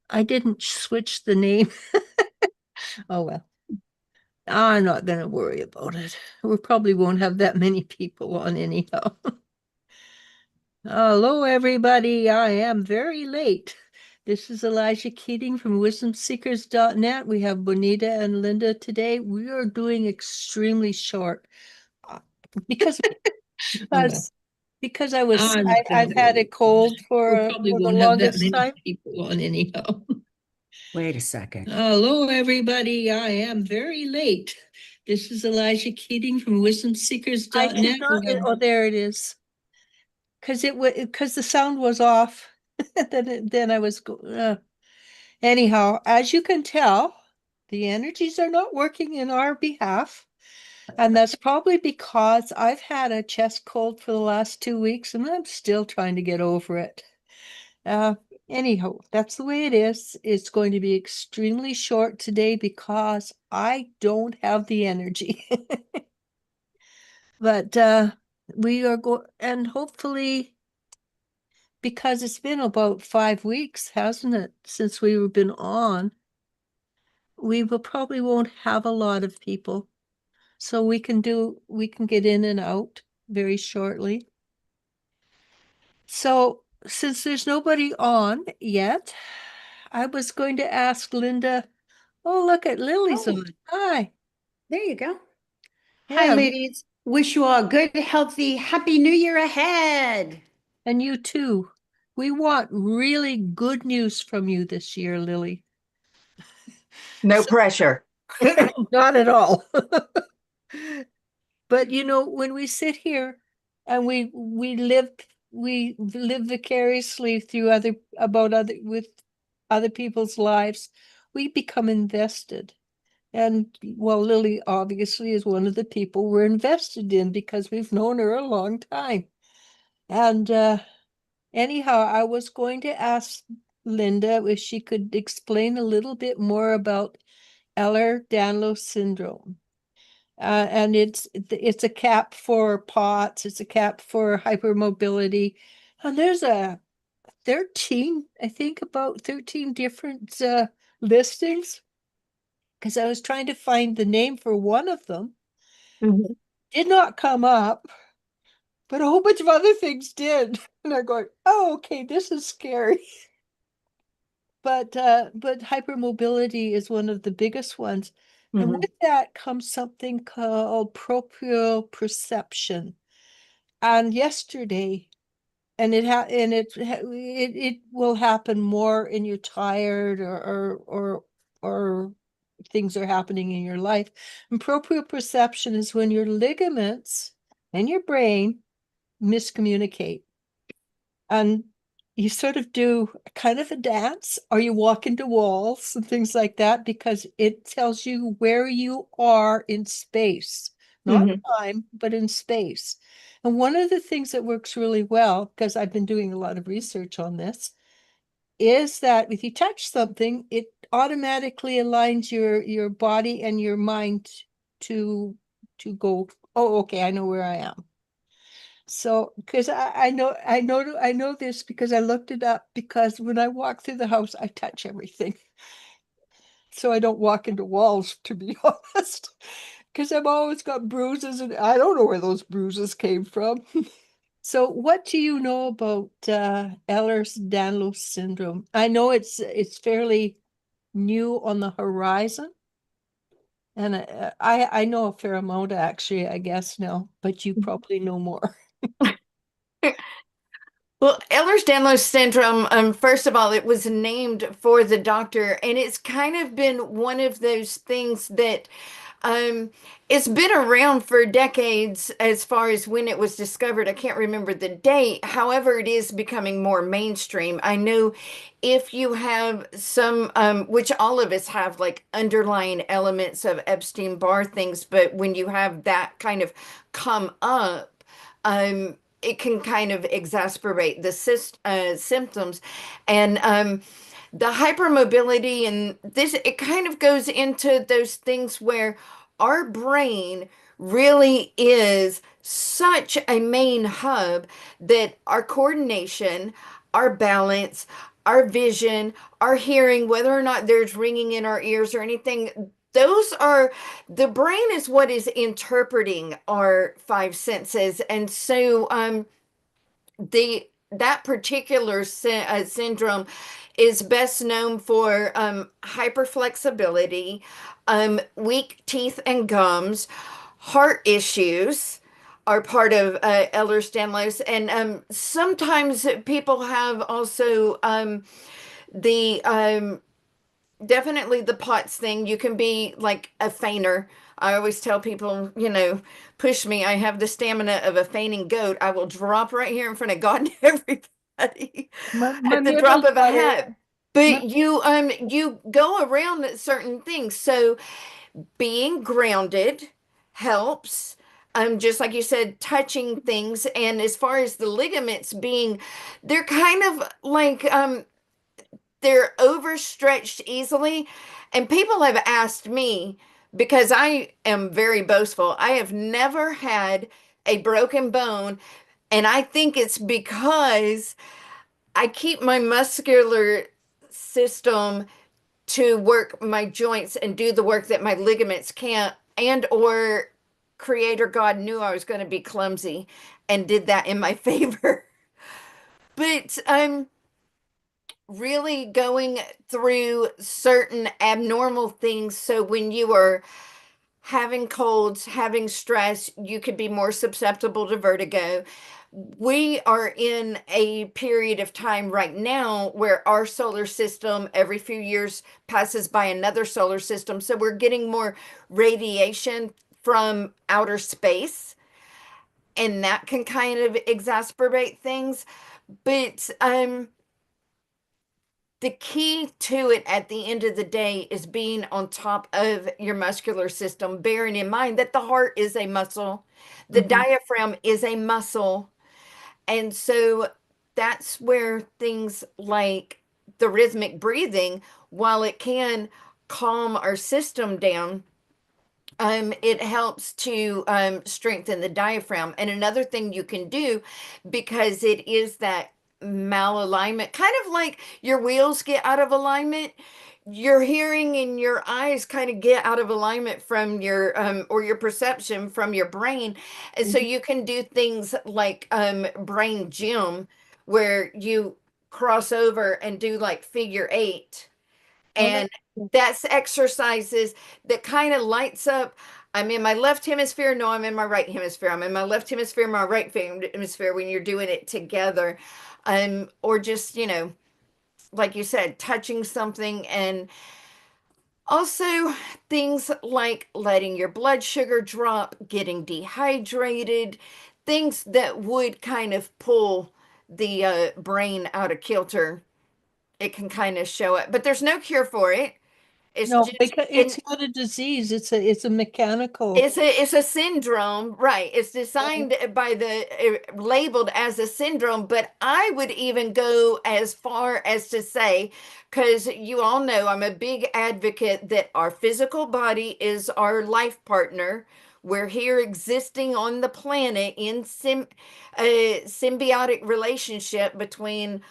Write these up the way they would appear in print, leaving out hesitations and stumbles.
I didn't switch the name. Oh well. I'm not going to worry about it. We probably won't have that many people on anyhow. Hello, everybody. I am very late. This is Elijah Keating from wisdomseekers.net. We have Bonita and Linda today. We are doing extremely short uh, because Oh well, because because I was I'm not going to I've had a worry about cold it. We probably for the won't have that longest many time. people on anyhow. Wait a second. Hello, everybody. I am very late. This is Elijah Keating from I could wisdomseekers.net. not. We have Oh, there it is. Because the sound was off. Then I was anyhow. As you can tell, the energies are not working in our behalf, and that's probably because I've had a chest cold for the last 2 weeks, and I'm still trying to get over it. Uh, Anyhow, that's the way it is. It's going to be extremely short today because I don't have the energy. But we are going, and hopefully, because it's been about 5 weeks, hasn't it, since we've been on, we will probably won't have a lot of people. So we can get in and out very shortly. So since there's nobody on yet, I was going to ask Linda, oh, look at Lily's Oh, on. Hi. there you go. Hi, Yeah, ladies. Wish you all a good, healthy, happy new year ahead. and you too. We want really good news from you this year, Lily. No So, pressure. not at all. But when we sit here and we live vicariously through other other people's lives, we become invested. And well, Lily obviously is one of the people we're invested in because we've known her a long time. And anyhow, I was going to ask Linda if she could explain a little bit more about Ehlers-Danlos syndrome. And it's a cap for POTS, it's a cap for hypermobility. And there's a 13, I think about 13 different listings because I was trying to find the name for one of them. Mhm. Did not come up, but a whole bunch of other things did. And I'm going, oh, okay, this is scary. But hypermobility is one of the biggest ones. And Mhm. with that comes something called proprioception. And yesterday, and it will happen more in you're tired or things are happening in your life. And proprioception is when your ligaments and your brain miscommunicate. And you sort of do kind of a dance, or you walk into walls and things like that because it tells you where you are in space, not Mhm. time, but in space. And one of the things that works really well, because I've been doing a lot of research on this, is that if you touch something, it automatically aligns your body and your mind to go, oh, okay, I know where I am. So, because I know this because I looked it up because when I walk through the house, I touch everything. So I don't walk into walls, to be honest, because I've always got bruises and I don't know where those bruises came from. So, what do you know about Ehlers-Danlos syndrome? I know it's fairly new on the horizon, and I know a fair amount actually, I guess now, but you probably know more. Well, Ehlers-Danlos syndrome, first of all, it was named for the doctor, and it's kind of been one of those things that um, it's been around for decades as far as when it was discovered. I can't remember the date. However, it is becoming more mainstream. I know if you have some, which all of us have, like underlying elements of Epstein-Barr things, but when you have that kind of come up, it can kind of exacerbate the symptoms. And the hypermobility and this, it kind of goes into those things where our brain really is such a main hub that our coordination, our balance, our vision, our hearing, whether or not there's ringing in our ears or anything. Those are the brain is what is interpreting our five senses. And so the that particular syndrome is best known for hyperflexibility, weak teeth and gums, heart issues are part of Ehlers-Danlos, and sometimes people have also the definitely the POTS thing. You can be like a fainter. I always tell people, push me. I have the stamina of a fainting goat. I will drop right here in front of God and everybody My at the drop middle of a daughter, hat. But my, you go around certain things. So being grounded helps. Just like you said, touching things. And as far as the ligaments being, they're kind of like they're overstretched easily. And people have asked me, because I am very boastful, I have never had a broken bone. And I think it's because I keep my muscular system to work my joints and do the work that my ligaments can't, and or creator God knew I was going to be clumsy and did that in my favor. But I'm really going through certain abnormal things. So when you are having colds, having stress, you could be more susceptible to vertigo. We are in a period of time right now where our solar system every few years passes by another solar system. So we're getting more radiation from outer space, and that can kind of exacerbate things. But the key to it at the end of the day is being on top of your muscular system, bearing in mind that the heart is a muscle, the mhm. diaphragm is a muscle. And so that's where things like the rhythmic breathing, while it can calm our system down, it helps to strengthen the diaphragm. And another thing you can do, because it is that malalignment, kind of like your wheels get out of alignment, your hearing and your eyes kind of get out of alignment from your or your perception from your brain. And so Mhm. you can do things like brain gym, where you cross over and do like figure eight, Oh, and that's exercises that kind of lights up. I'm in my left hemisphere. No, I'm in my right hemisphere. I'm in my left hemisphere, my right hemisphere when you're doing it together. Or just, like you said, touching something. And also things like letting your blood sugar drop, getting dehydrated, things that would kind of pull the brain out of kilter. It can kind of show it, but there's no cure for it. It's No, just because in it's not a disease. It's a mechanical. it's a syndrome, right? It's Yeah. designed by the labeled as a syndrome, but I would even go as far as to say, because you all know I'm a big advocate that our physical body is our life partner. We're here existing on the planet in a symbiotic relationship between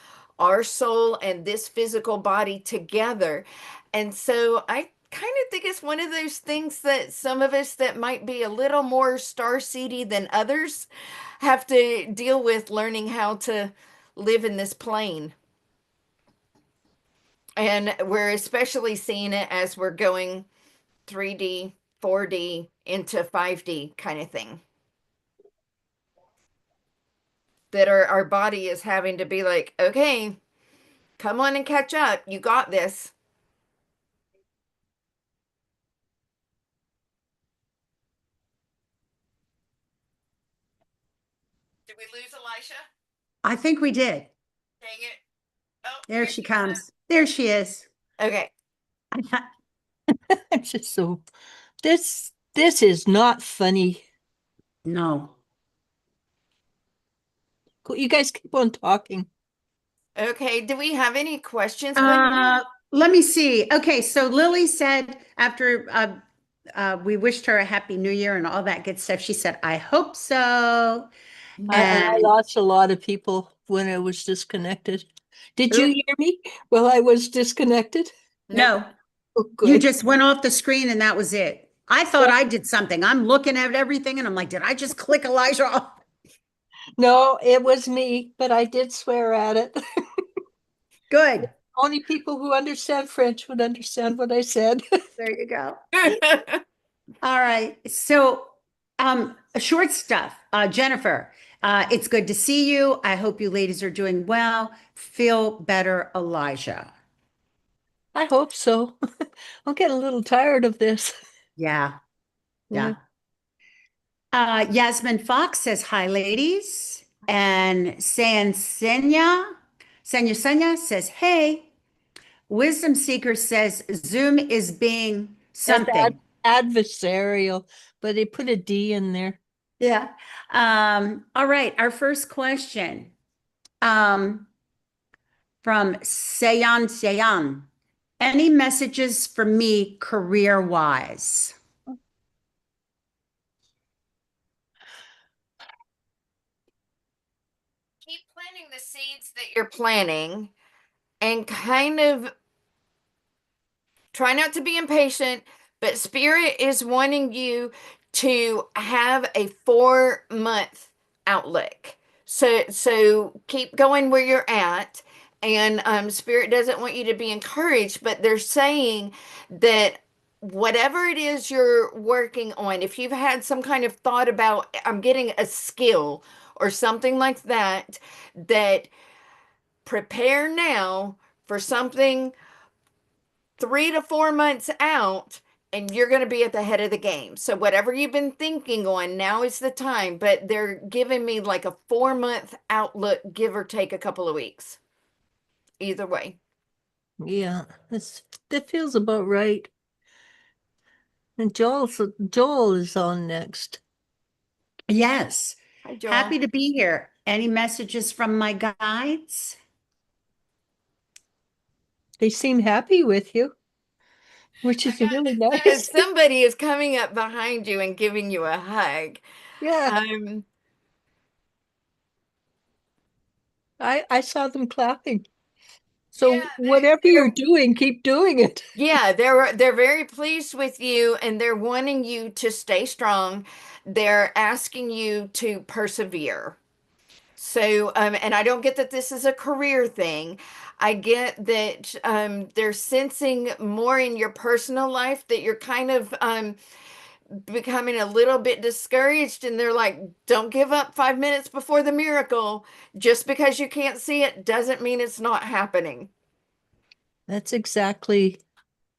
our soul and this physical body together. And so I kind of think it's one of those things that some of us that might be a little more star-seedy than others have to deal with, learning how to live in this plane. And we're especially seeing it as we're going 3D, 4D into 5D kind of thing. That our body is having to be like, okay, come on and catch up. You got this. Did we lose Elisha? I think we did. Dang it. Oh, There here she she comes. comes. There she is. Okay. I'm just so this is not funny. No. Cool. You guys keep on talking. Okay. Do we have any questions, Gwendolyn? Uh, Let me see. Okay, so Lily said after we wished her a happy new year and all that good stuff, she said, I hope so. I And lost a lot of people when I was disconnected. Did you hear me while I was disconnected? No, Oh, you good. just went off the screen and that was it. I thought I did something. I'm looking at everything and I'm like, did I just click Elijah off? No, it was me, but I did swear at it. Good. Only people who understand French would understand what I said. There you go. All right. So, short stuff. Jennifer, it's good to see you. I hope you ladies are doing well. Feel better, Elijah. I hope so. I'm getting a little tired of this. Yeah. Yeah. Yeah. Yasmin Fox says, hi, ladies. And Senya says, hey. Wisdom Seeker says, Zoom is being That's something. adversarial, but they put a D in there. Yeah. All right. Our first question from Seyan. Any messages for me career-wise? Keep planting the seeds that you're planting and kind of try not to be impatient, but Spirit is wanting you to have a 4-month outlook. So keep going where you're at. And Spirit doesn't want you to be encouraged, but they're saying that whatever it is you're working on, if you've had some kind of thought about, I'm getting a skill or something like that, that prepare now for something 3 to 4 months out, and you're going to be at the head of the game. So whatever you've been thinking on, now is the time. But they're giving me like a 4-month outlook, give or take a couple of weeks. Either way. Yeah, that feels about right. And Joel is on next. Yes. Hi, Joel. Happy to be here. Any messages from my guides? They seem happy with you, which is really nice. Somebody is coming up behind you and giving you a hug. Yeah, I saw them clapping. So Yeah, whatever you're doing, keep doing it. yeah, they're very pleased with you and they're wanting you to stay strong. They're asking you to persevere. So, and I don't get that this is a career thing. I get that they're sensing more in your personal life that you're kind of becoming a little bit discouraged, and they're like, don't give up 5 minutes before the miracle. Just because you can't see it doesn't mean it's not happening. That's exactly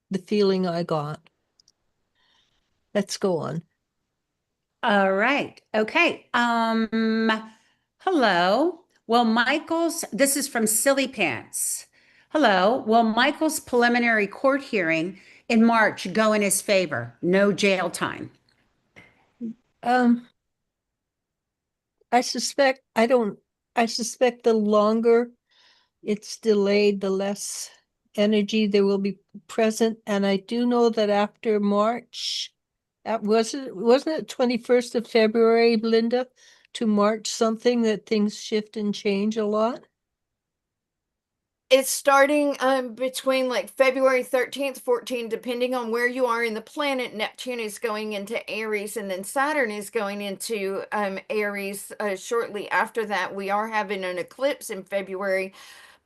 the feeling I got. Let's go on. All right. Okay. Hello. Well, this is from Silly Pants. Hello. Well, Michael's preliminary court hearing in March go in his favor? No jail time. Um, I suspect the longer it's delayed, the less energy there will be present. And I do know that after March, wasn't it 21st of February, Linda, to March something that things shift and change a lot? It's starting between like February 13th, 14th, depending on where you are in the planet. Neptune is going into Aries, and then Saturn is going into Aries shortly after that. We are having an eclipse in February.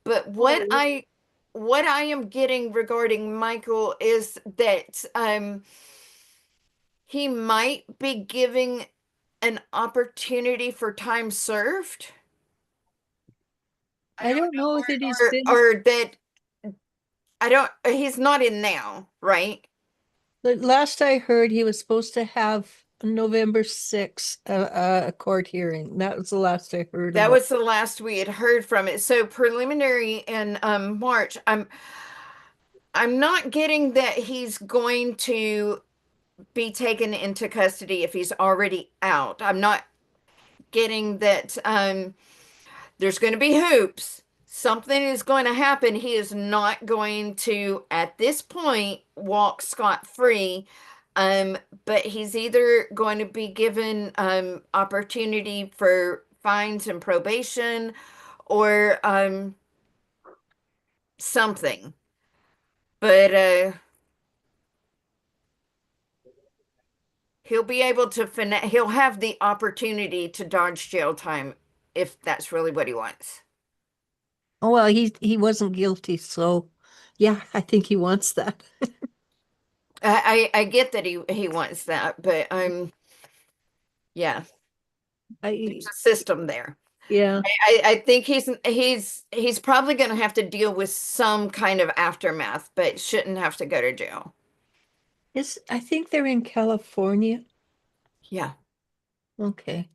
But what I am getting regarding Michael is that he might be giving an opportunity for time served. I don't know that he's been. Or that he's not in now, right? The last I heard, he was supposed to have November 6th a court hearing. That was the last I heard That about. was the last we had heard from it. So preliminary in March, I'm not getting that he's going to be taken into custody if he's already out. I'm not getting that there's going to be hoops. Something is going to happen. He is not going to, at this point, walk scot-free. But he's either going to be given opportunity for fines and probation, or something. But he'll be able to he'll have the opportunity to dodge jail time if that's really what he wants. Oh, well, he wasn't guilty, so yeah, I think he wants that. I get that he wants that, but yeah, I there's a system there. yeah. I think he's probably going to have to deal with some kind of aftermath, but shouldn't have to go to jail. I think they're in California. Yeah, Okay.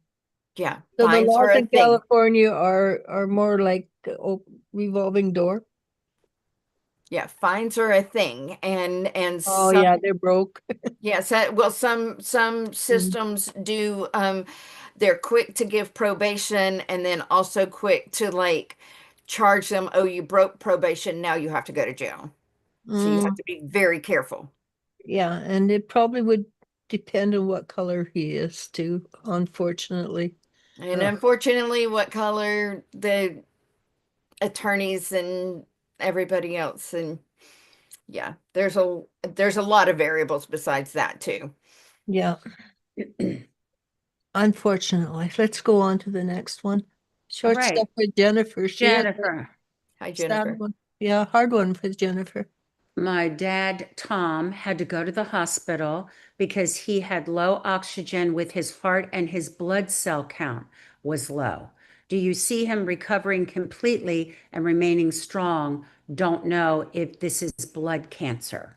yeah. So the Fines are laws a in thing. California are more like revolving door. Yeah, fines are a thing, and Oh some yeah, they're broke. yes, well, some Mm. systems do. They're quick to give probation, and then also quick to like charge them. Oh, you broke probation, now you have to go to jail. So you have Mm, to be very careful. yeah, and it probably would depend on what color he is too, unfortunately. And Ugh. unfortunately, what color the attorneys and everybody else, and yeah, there's a lot of variables besides that too. Yeah, unfortunately. Let's go on to the next one. All Short right, stuff for Jennifer. She has a Jennifer. Hi, sad Jennifer. one. Yeah, hard one for Jennifer. My dad, Tom, had to go to the hospital because he had low oxygen with his heart and his blood cell count was low. Do you see him recovering completely and remaining strong? Don't know if this is blood cancer.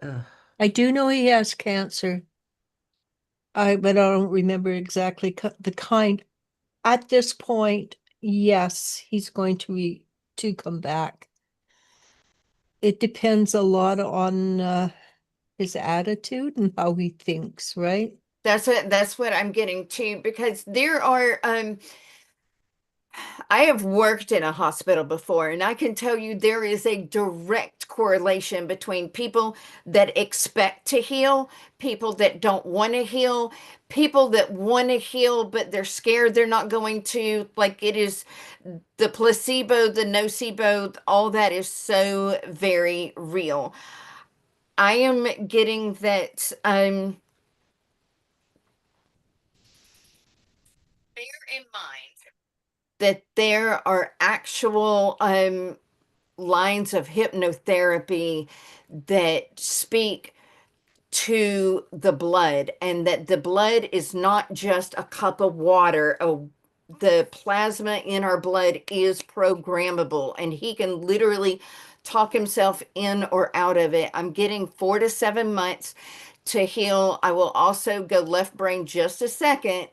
Ugh. I do know he has cancer. But I don't remember exactly the kind. At this point, yes, he's going to come back. It depends a lot on his attitude and how he thinks, right? That's what I'm getting to because there are I have worked in a hospital before, and I can tell you there is a direct correlation between people that expect to heal, people that don't want to heal, people that want to heal, but they're scared they're not going to. Like it is the placebo, the nocebo, all that is so very real. I am getting that bear in mind that there are actual lines of hypnotherapy that speak to the blood and that the blood is not just a cup of water. The plasma in our blood is programmable and he can literally talk himself in or out of it. I'm getting 4 to 7 months to heal. I will also go left brain just a second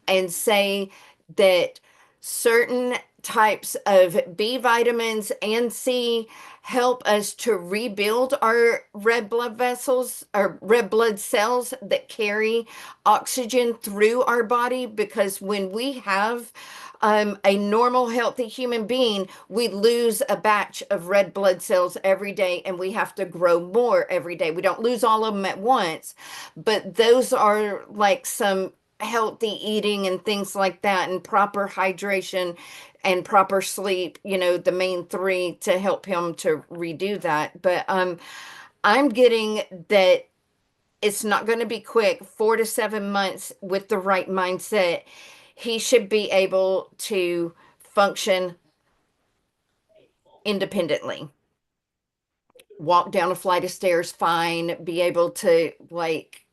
and say that certain types of B vitamins and C help us to rebuild our red blood vessels or red blood cells that carry oxygen through our body. Because when we have a normal, healthy human being, we lose a batch of red blood cells every day and we have to grow more every day. We don't lose all of them at once, but those are like some healthy eating and things like that, and proper hydration and proper sleep, the main three to help him to redo that. But I'm getting that it's not going to be quick. 4 to 7 months with the right mindset, he should be able to function independently. Walk down a flight of stairs fine, be able to like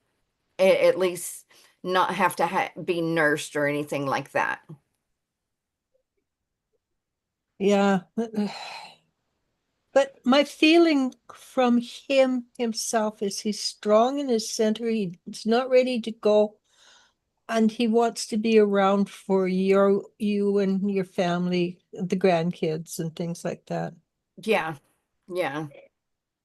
at least not have to be nursed or anything like that. Yeah. But my feeling from him himself is he's strong in his center. He's not ready to go, and he wants to be around for you and your family, the grandkids and things like that. Yeah, yeah.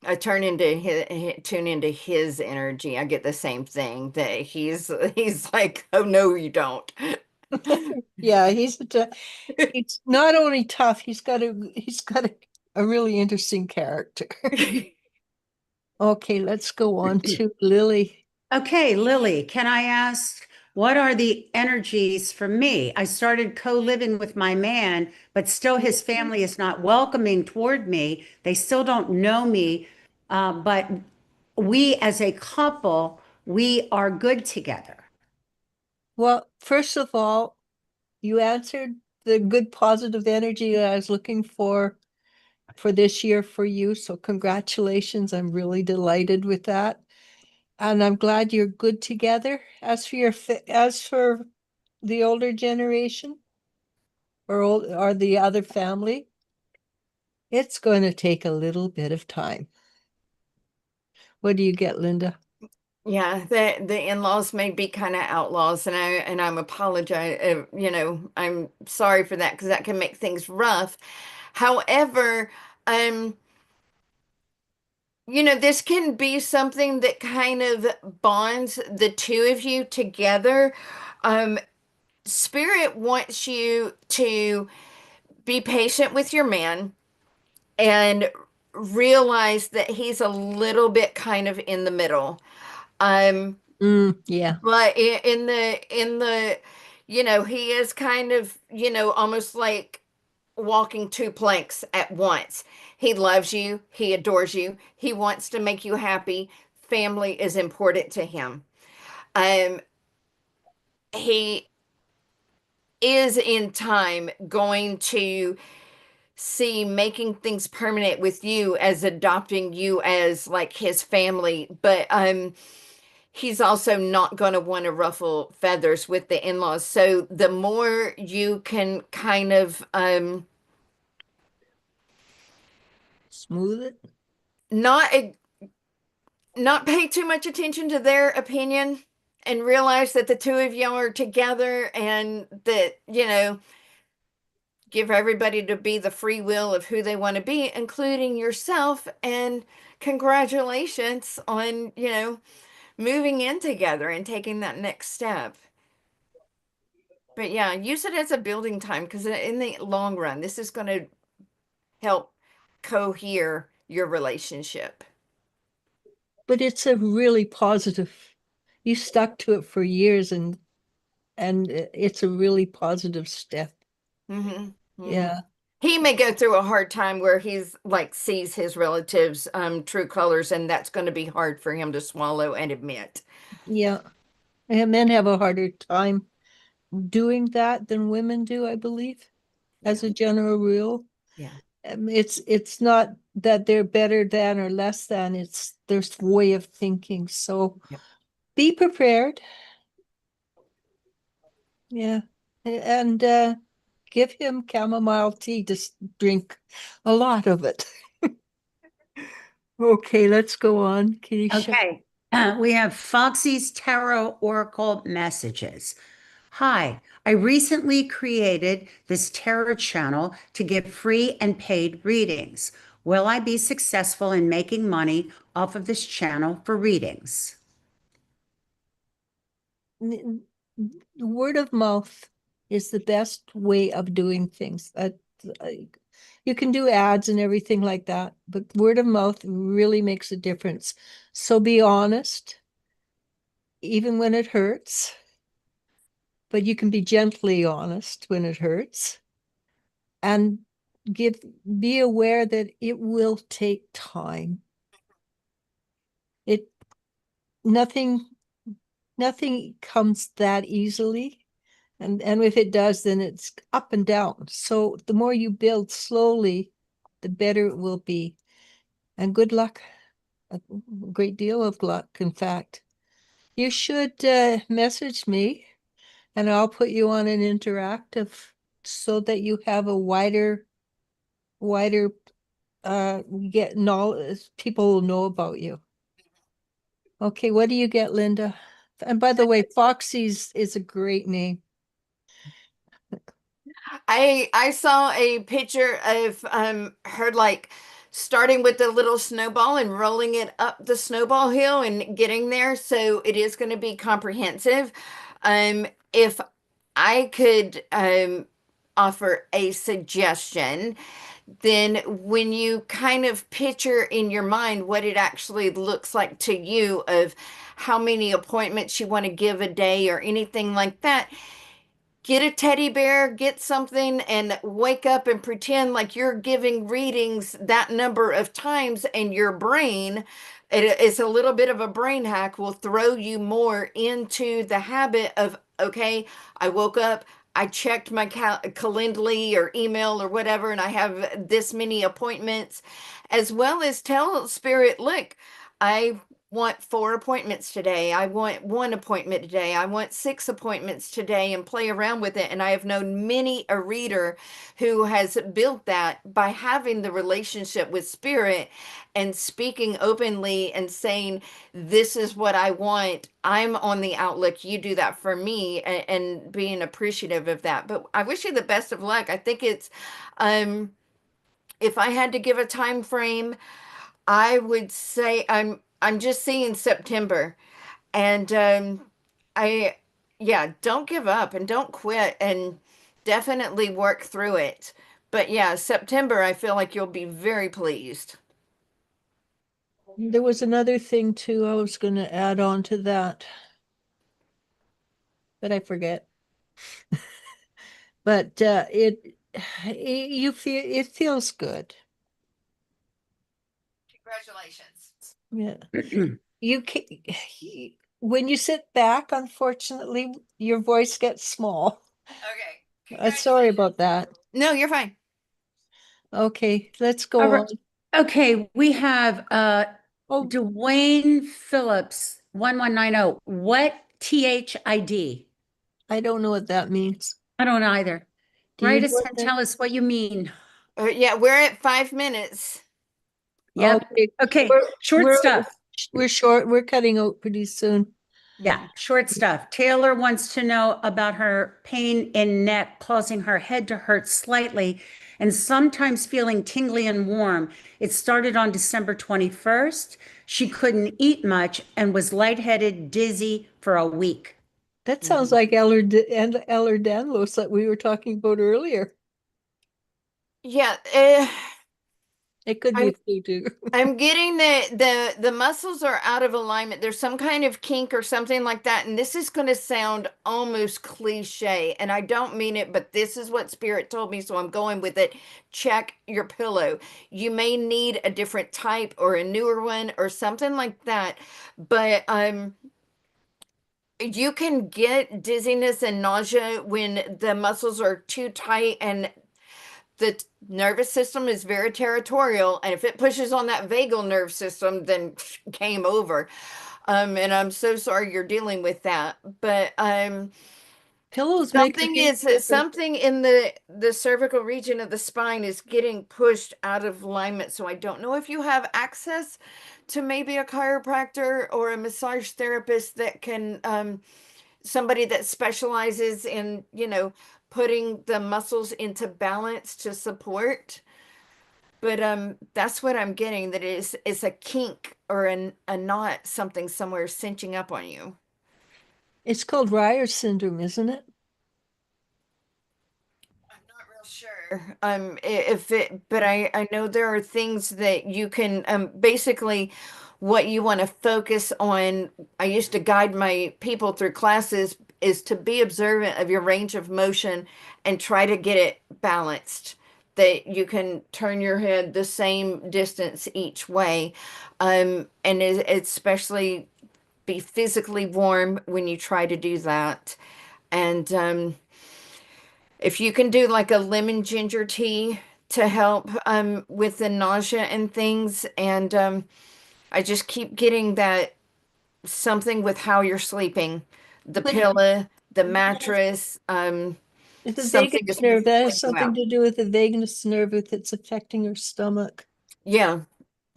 I tune into his energy. I get the same thing that he's like, oh no, you don't. Yeah, he's not only tough, he's got a really interesting character. Okay, let's go on to Lily. Okay, Lily, can I ask What are the energies for me? I started co-living with my man, but still his family is not welcoming toward me. They still don't know me. But we as a couple, we are good together. Well, first of all, you answered the good positive energy I was looking for this year for you. So congratulations. I'm really delighted with that. And I'm glad you're good together. As for the older generation or the other family, it's going to take a little bit of time. What do you get, Linda? Yeah, the in-laws may be kind of outlaws, and I'm apologize. I'm sorry for that because that can make things rough. However, um, this can be something that kind of bonds the two of you together. Um, Spirit wants you to be patient with your man and realize that he's a little bit kind of in the middle. Um, Yeah. But he is kind of, almost like walking two planks at once. He loves you, he adores you, he wants to make you happy. Family is important to him. Um, he is in time going to see making things permanent with you as adopting you as like his family, but he's also not going to want to ruffle feathers with the in-laws. So the more you can kind of Smooth it. not not pay too much attention to their opinion and realize that the two of you are together and that, give everybody to be the free will of who they want to be, including yourself. And congratulations on, moving in together and taking that next step. But yeah, use it as a building time because in the long run, this is going to help cohere your relationship. But it's a really positive. You stuck to it for years and it's a really positive step. Hmm. Yeah. He may go through a hard time where he's like sees his relatives' true colors, and that's going to be hard for him to swallow and admit. Yeah. And men have a harder time doing that than women do, I believe, as Yeah, a general rule. yeah. It's not that they're better than or less than, it's their way of thinking. So Yep. be prepared. Yeah. And give him chamomile tea to drink a lot of it. Okay, let's go on, Keisha. Okay. We have Foxy's Tarot Oracle messages. Hi, I recently created this tarot channel to give free and paid readings. Will I be successful in making money off of this channel for readings? Word of mouth is the best way of doing things. You can do ads and everything like that, but word of mouth really makes a difference. So be honest, even when it hurts, but you can be gently honest when it hurts, and be aware that it will take time. It nothing nothing comes that easily. And if it does, then it's up and down. So the more you build slowly, the better it will be. And good luck, a great deal of luck, in fact. You should message me and I'll put you on an interactive so that you have a wider get knowledge, people will know about you. Okay, what do you get, Linda? And by the way, Foxy's is a great name. I saw a picture of her like starting with the little snowball and rolling it up the snowball hill and getting there. So it is going to be comprehensive. If I could offer a suggestion, then when you kind of picture in your mind what it actually looks like to you of how many appointments you want to give a day or anything like that, get a teddy bear, get something, and wake up and pretend like you're giving readings that number of times, and your brain, it's a little bit of a brain hack, will throw you more into the habit of, okay, I woke up, I checked my Calendly or email or whatever, and I have this many appointments, as well as tell spirit, look, I want 4 appointments today. I want 1 appointment today. I want 6 appointments today, and play around with it. And I have known many a reader who has built that by having the relationship with spirit and speaking openly and saying, this is what I want. I'm on the outlook. You do that for me, and being appreciative of that. But I wish you the best of luck. I think it's, if I had to give a time frame, I would say I'm just seeing September, and I yeah, don't give up and don't quit, and definitely work through it. But yeah, September, I feel like you'll be very pleased. There was another thing too I was going to add on to that, but I forget. But you feel it feels good. Congratulations. Yeah. You can when you sit back, unfortunately, your voice gets small. Okay. Sorry about that. No, you're fine. Okay, let's go All on. right. Okay, we have Oh, Dwayne Phillips 1190. What THID? I don't know what that means. I don't either. Do you Write know us what and that? tell us what you mean. Yeah, we're at 5 minutes. Yep. Okay, Okay, we're short we're stuff. we're short. We're cutting out pretty soon. Yeah, short stuff. Taylor wants to know about her pain in neck, causing her head to hurt slightly and sometimes feeling tingly and warm. It started on December 21st. She couldn't eat much and was lightheaded, dizzy for a week. That sounds Mhm. like and Ehlers-Danlos that we were talking about earlier. Yeah, It could be I'm flu too. I'm getting the muscles are out of alignment. There's some kind of kink or something like that. And this is going to sound almost cliche, and I don't mean it, but this is what spirit told me, so I'm going with it. Check your pillow. You may need a different type or a newer one or something like that. But you can get dizziness and nausea when the muscles are too tight, and the nervous system is very territorial, and if it pushes on that vagal nerve system, then game over. And I'm so sorry you're dealing with that, but Pillows make a huge difference. something in the cervical region of the spine is getting pushed out of alignment. So I don't know if you have access to maybe a chiropractor or a massage therapist that can somebody that specializes in, putting the muscles into balance to support. But that's what I'm getting, that is a kink or a knot, something somewhere cinching up on you. It's called Reyer's syndrome, isn't it? I'm not real sure. If it, but I know there are things that you can, basically what you want to focus on. I used to guide my people through classes is to be observant of your range of motion and try to get it balanced. That you can turn your head the same distance each way. And especially be physically warm when you try to do that. And if you can do like a lemon ginger tea to help with the nausea and things, and I just keep getting that something with how you're sleeping, the But pillow, the mattress, the something vagus is nerve, that has pulling you something out. to do with the vagus nerve if it's affecting your stomach. Yeah,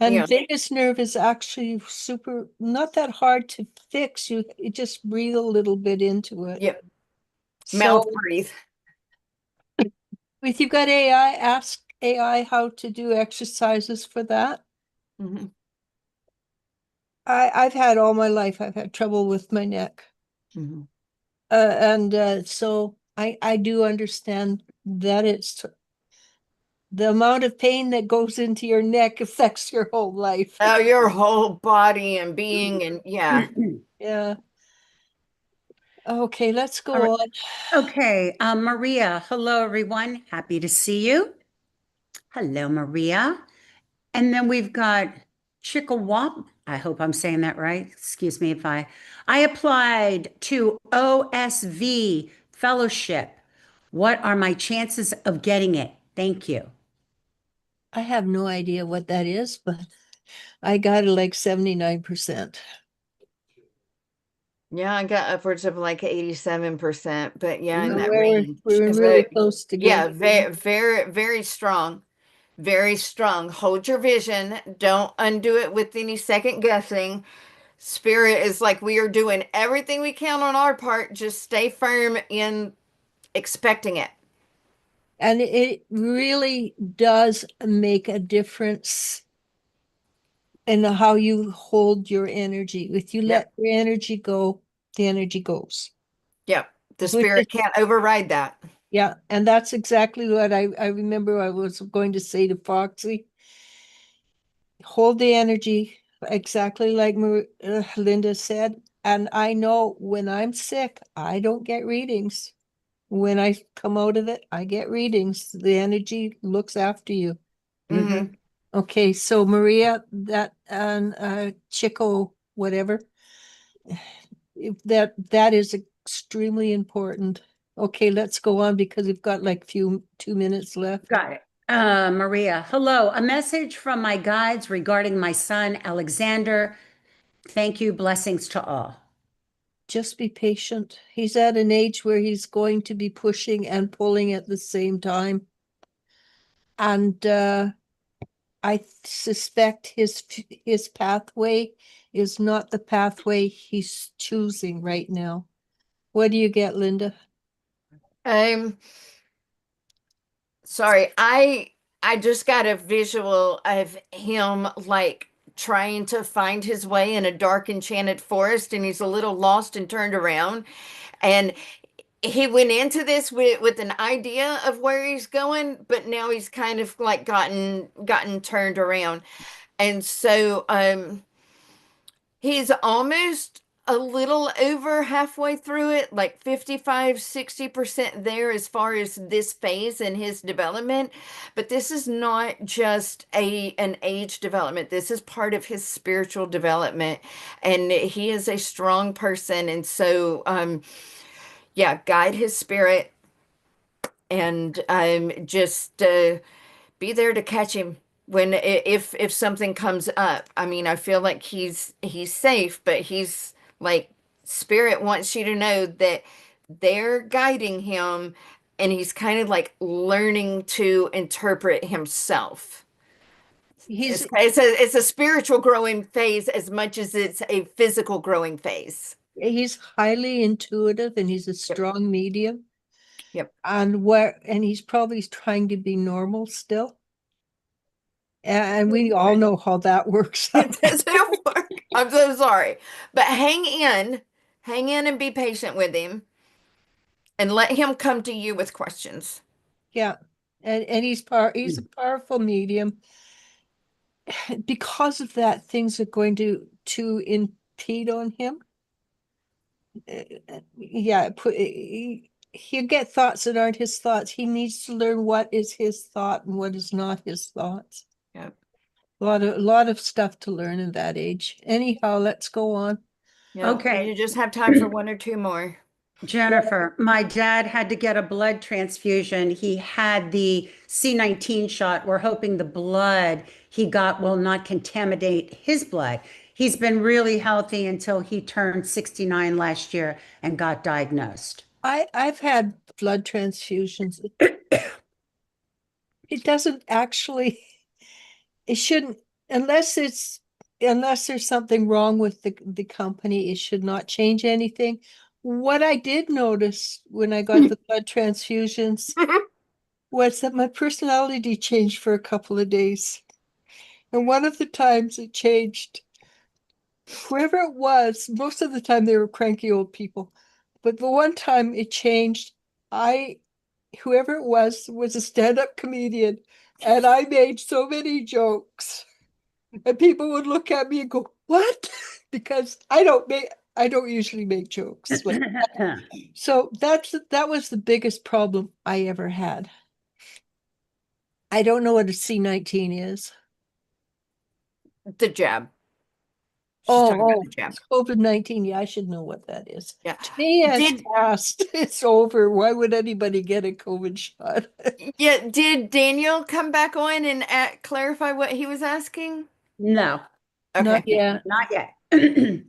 And yeah, vagus nerve is actually super, not that hard to fix. You just breathe a little bit into it. yep. Mouth So breathe. if you've got AI, ask AI how to do exercises for that. Mhm, I've had all my life, I've had trouble with my neck. mhm. And so I do understand that the amount of pain that goes into your neck affects your whole life. Oh, your whole body and being, and yeah. Yeah. Okay, let's All go right. on. Okay, Maria. Hello, everyone. Happy to see you. Hello, Maria. And then we've got Chickawap. I hope I'm saying that right. Excuse me if I applied to OSV fellowship. What are my chances of getting it? Thank you. I have no idea what that is, but I got it like 79%. Yeah, I got upwards of like 87%, but yeah, in So that we're range. we're really But close to yeah, getting. very, very, very strong. Very strong. Hold your vision. Don't undo it with any second guessing. Spirit is like, we are doing everything we can on our part. Just stay firm in expecting it. And it really does make a difference in how you hold your energy. If you Yep. let your energy go, the energy goes. Yep. The Which is, spirit can't override that. yeah, and that's exactly what I remember I was going to say to Foxy. Hold the energy, exactly like Linda said. And I know when I'm sick, I don't get readings. When I come out of it, I get readings. The energy looks after you. Hmm. Okay, so Maria, that and Chico, whatever, if that is extremely important. Okay, let's go on because we've got like 2 minutes left. Got it. Maria, hello. A message from my guides regarding my son, Alexander. Thank you. Blessings to all. Just be patient. He's at an age where he's going to be pushing and pulling at the same time. And I suspect his pathway is not the pathway he's choosing right now. What do you get, Linda? Um, sorry, I just got a visual of him like trying to find his way in a dark enchanted forest, and he's a little lost and turned around. And he went into this with an idea of where he's going, but now he's kind of like gotten turned around. And so he's almost a little over halfway through it, like 55, 60% there as far as this phase in his development. But this is not just an age development. This is part of his spiritual development. And he is a strong person. And so yeah, guide his spirit and just be there to catch him when if something comes up. I mean, I feel like he's safe, but he's like spirit wants you to know that they're guiding him and he's kind of like learning to interpret himself. He's It's a spiritual growing phase as much as it's a physical growing phase. he's highly intuitive and he's a Yep. strong medium. Yep. And he's probably trying to be normal still. And we all know how that works. It doesn't work. I'm so sorry. But hang in and be patient with him and let him come to you with questions. Yeah. And he's a powerful medium. Because of that, things are going to impede on him. Yeah, he'll get thoughts that aren't his thoughts. He needs to learn what is his thought and what is not his thoughts. Yep. A lot of stuff to learn in that age. Anyhow, let's go on. Yep. Okay. You just have time for one or two more. Jennifer, my dad had to get a blood transfusion. He had the C19 shot. We're hoping the blood he got will not contaminate his blood. He's been really healthy until he turned 69 last year and got diagnosed. I've had blood transfusions. It doesn't actually, it shouldn't, unless there's something wrong with the company, it should not change anything. What I did notice when I got the blood transfusions was that my personality changed for a couple of days. And one of the times it changed, whoever it was, most of the time they were cranky old people. But the one time it changed, whoever it was a stand-up comedian And I made so many jokes. And people would look at me and go, "What?" Because I don't usually make jokes. So that was the biggest problem I ever had. I don't know what a C-19 is. The jab. She's talking about the jab. It's COVID-19. Yeah, I should know what that is. Yeah. To me, it's Did- past. It's over. Why would anybody get a COVID shot? Yeah, did Daniel come back on and clarify what he was asking? No, Not Okay. yet. not yet.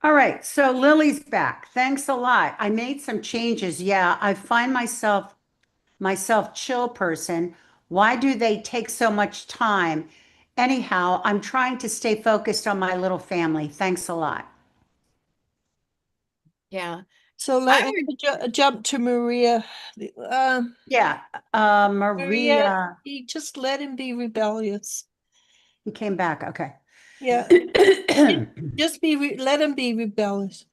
All right, so Lily's back. Thanks a lot. I made some changes. Yeah, I find myself chill person. Why do they take so much time? Anyhow, I'm trying to stay focused on my little family. Thanks a lot. Yeah. So I jump to Maria. Yeah, Maria, Maria, he just let him be rebellious. he came back. Okay. Yeah, just let him be rebellious.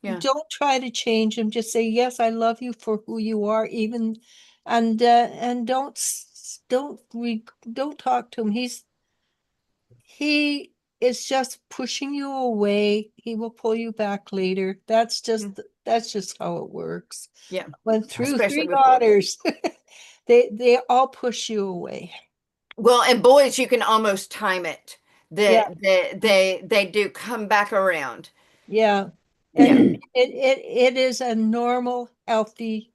Yeah. Don't try to change him. Just say, "Yes, I love you for who you are," even, and don't talk to him. He is just pushing you away. He will pull you back later. That's just how it works. Yeah. Went through Especially 3 with boys. daughters. They all push you away. Well, and boys, you can almost time it. Yeah. They do come back around. Yeah. Yeah. And it is a normal, healthy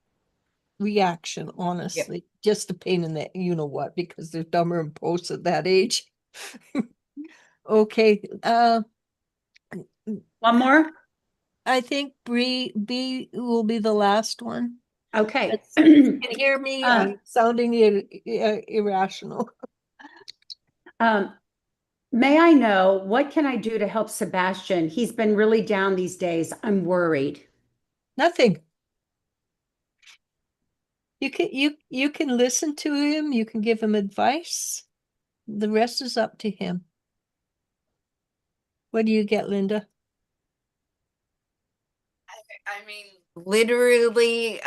reaction, honestly. Just a pain in the you know what, because they're dumber and posts at that age. Okay. One more? I think B will be the last one. Okay. You can hear me. Uh, I'm sounding irrational. May I know what can I do to help Sebastian? He's been really down these days. I'm worried. Nothing. You can listen to him. You can give him advice. The rest is up to him. What do you get, Linda? I mean, literally,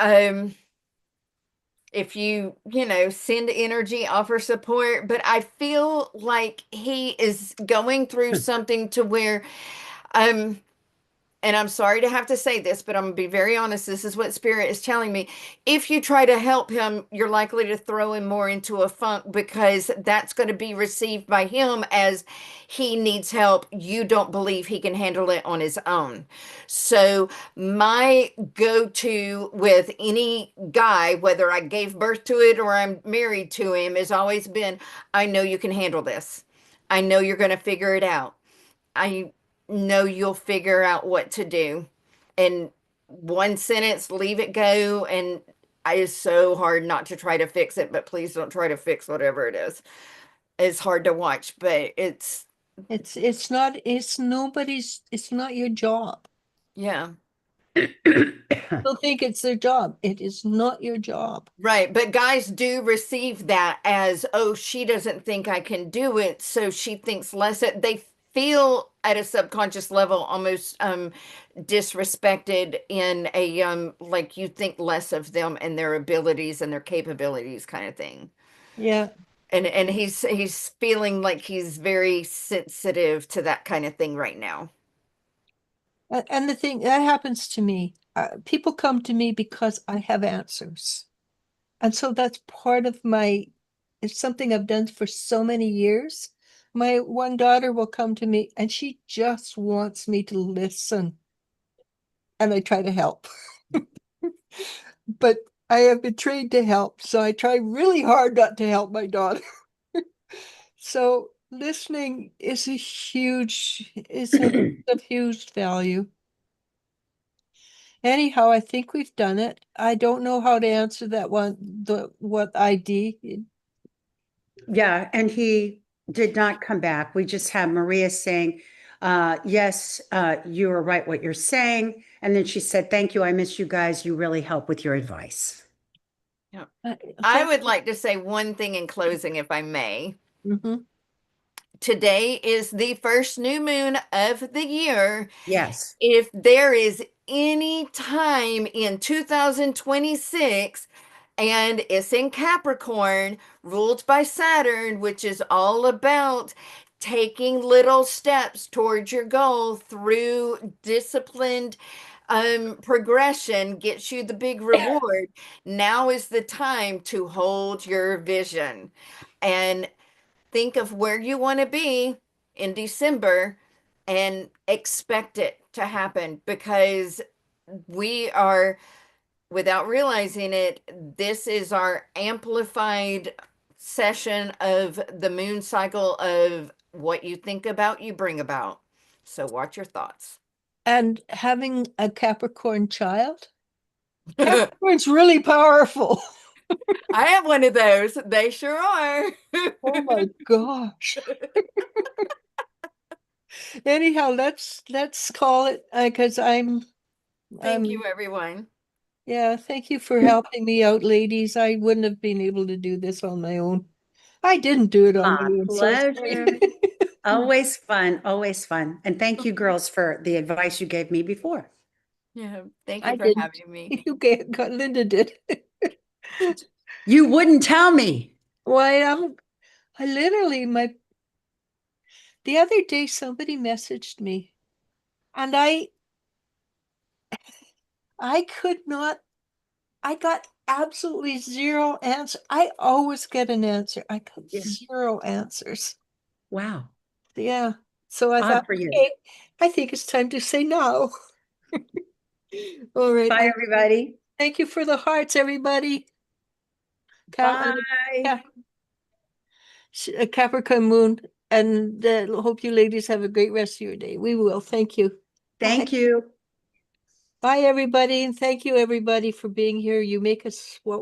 if send energy, offer support, but I feel like he is going through something to where, um, and I'm sorry to have to say this, but I'm gonna be very honest. This is what Spirit is telling me. If you try to help him, you're likely to throw him more into a funk because that's going to be received by him as he needs help. You don't believe he can handle it on his own. So, my go to with any guy, whether I gave birth to it or I'm married to him, has always been I know you can handle this. I know you're going to figure it out. I know you'll figure out what to do. And one sentence, leave it go. And it's so hard not to try to fix it, but please don't try to fix whatever it is. It's hard to watch, but It's not it's not your job. yeah. People think it's their job. It is not your job. Right. But guys do receive that as, oh, she doesn't think I can do it. So she thinks less. They feel at a subconscious level almost disrespected in a like you think less of them and their abilities and their capabilities kind of thing. Yeah. And he's feeling like he's very sensitive to that kind of thing right now. And the thing that happens to me, people come to me because I have answers. And so that's part of it's something I've done for so many years. My one daughter will come to me and she just wants me to listen. And I try to help. But I have been trained to help. So I try really hard not to help my daughter. So listening is of huge value. Anyhow, I think we've done it. I don't know how to answer that one, what ID. Yeah, and he did not come back. We just have Maria saying, yes, you are right what you're saying. And then she said, thank you. I miss you guys. You really help with your advice. I would like to say one thing in closing, if I may. Mhm. Today is the first new moon of the year. Yes. If there is any time in 2026 And it's in Capricorn, ruled by Saturn, which is all about taking little steps towards your goal through disciplined progression gets you the big reward. Now is the time to hold your vision and think of where you want to be in December and expect it to happen, because we are, without realizing it, this is our amplified session of the moon cycle of what you think about, you bring about. So watch your thoughts. And having a Capricorn child, Capricorn's really powerful. I have one of those. They sure are. Oh my gosh. Anyhow, let's call it because Thank you, everyone. yeah, thank you for helping me out, ladies. I wouldn't have been able to do this on my own. I didn't do it on My my own. pleasure. Always fun, always fun. And thank you, girls, for the advice you gave me before. Yeah, thank I you for didn't. having me. You got Linda did. You wouldn't tell me. Why, I literally the other day somebody messaged me and I could not, I got absolutely zero answer. I always get an answer. I got Yeah. zero answers. Wow. Yeah. So I Odd thought, for you. okay, I think it's time to say no. All right. Bye, everybody. Thank you for the hearts, everybody. Bye. Yeah. Capricorn moon, and hope you ladies have a great rest of your day. We will. Thank you. Thank you. Bye, everybody, and thank you, everybody, for being here. You make us what